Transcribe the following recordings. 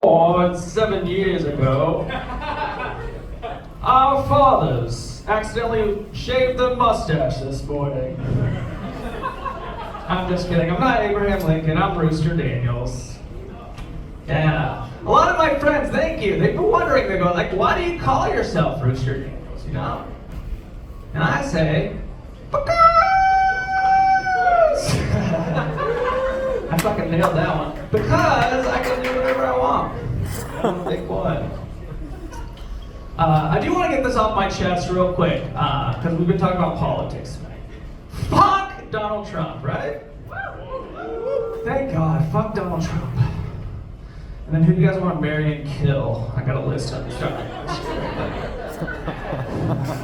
7 years ago, our fathers accidentally shaved their mustache this morning. I'm just kidding. I'm not Abraham Lincoln. I'm Rooster Daniels. Yeah. A lot of my friends, thank you. They've been wondering. They go like, "Why do you call yourself Rooster Daniels?" You know? And I say, because. I fucking nailed that one. Because I can do whatever I want. I'm a big boy. I do want to get this off my chest real quick, because we've been talking about politics tonight. Fuck Donald Trump, right? Thank God, fuck Donald Trump. And then who do you guys want to marry and kill? I got a list of these.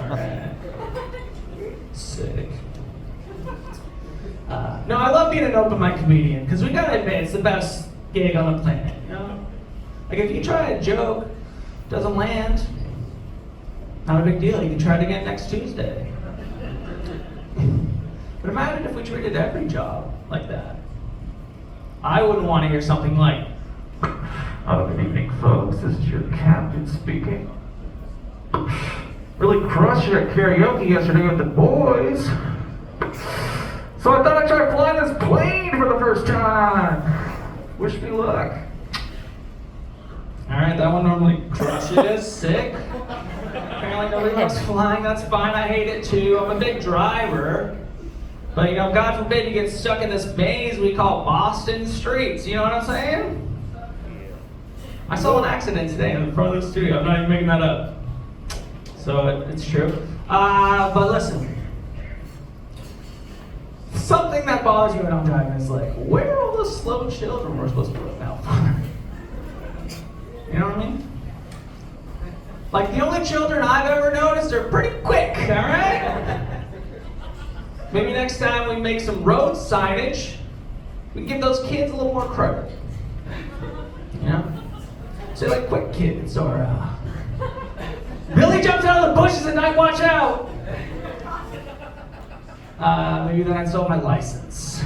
Alright. Sick. No, I love being an open mic comedian, because we gotta admit, it's the best gig on the planet, you know? Like, if you try a joke, doesn't land, not a big deal. You can try it again next Tuesday. But imagine if we treated every job like that. I wouldn't want to hear something like, "Good evening, folks. This is your captain speaking. Really crushed it at karaoke yesterday with the boys. So I thought I'd try flying this plane for the first time. Wish me luck." Alright, that one normally crushes. Sick. Apparently nobody likes flying. That's fine. I hate it too. I'm a big driver. But you know, God forbid you get stuck in this maze we call Boston streets. You know what I'm saying? I saw an accident today in front of the studio. I'm not even making that up. So it's true. But listen. Something that bothers me when I'm driving is like, where are all those slow children we're supposed to look out for? You know what I mean? Like, the only children I've ever noticed are pretty quick, alright? Maybe next time we make some road signage, we can give those kids a little more credit. You know? Say like quick kids, or Billy jumped out of the bushes at night, watch out! Maybe then I'd sell my license.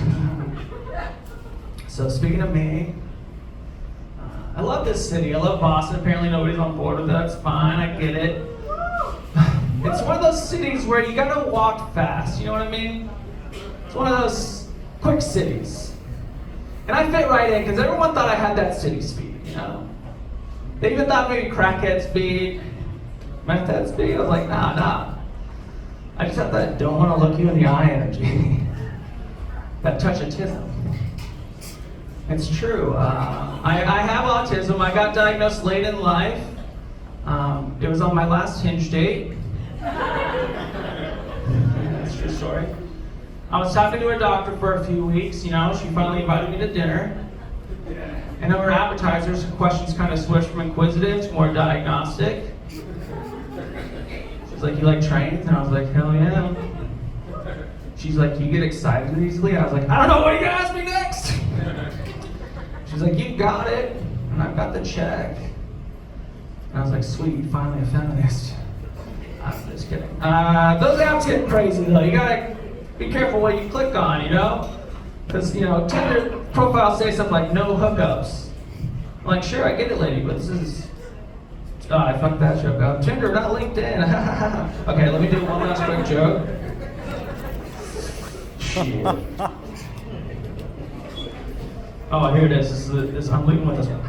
So speaking of me, I love this city. I love Boston. Apparently nobody's on board with that. That's fine. I get it. It's one of those cities where you gotta walk fast. You know what I mean? It's one of those quick cities. And I fit right in because everyone thought I had that city speed, you know? They even thought maybe crackhead speed, meth head speed. I was like, nah. I just have that don't want to look you in the eye energy. That touch of autism. It's true. I have autism. I got diagnosed late in life. It was on my last Hinge date. That's a true story. I was talking to a doctor for a few weeks, you know, she finally invited me to dinner. And over appetizers, the questions kind of switched from inquisitive to more diagnostic. She's like, "You like trains?" And I was like, "Hell yeah." She's like, "Do you get excited easily?" I was like, "I don't know, what are you gonna ask me next?" She's like, "You got it." And I've got the check. And I was like, "Sweet, finally a feminist." I'm just kidding. Those apps get crazy though. You gotta be careful what you click on, you know? Because, you know, Tinder profiles say something like, "No hookups." I'm like, sure, I get it, lady, but this is... Oh, I fucked that joke up. Tinder, not LinkedIn. Okay, let me do one last quick joke. Shit. Oh, here it is. I'm leaving with this one.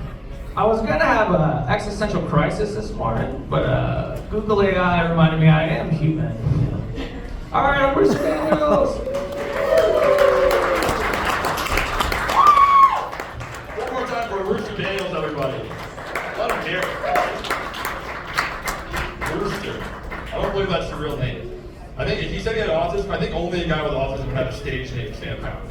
I was gonna have an existential crisis this morning, but Google AI reminded me I am human. All right, I'm Rooster Daniels. One more time for Rooster Daniels, everybody. Let him hear it. Rooster. I don't believe that's the real name. I think if he said he had autism, I think only a guy with autism would have a stage name stand out.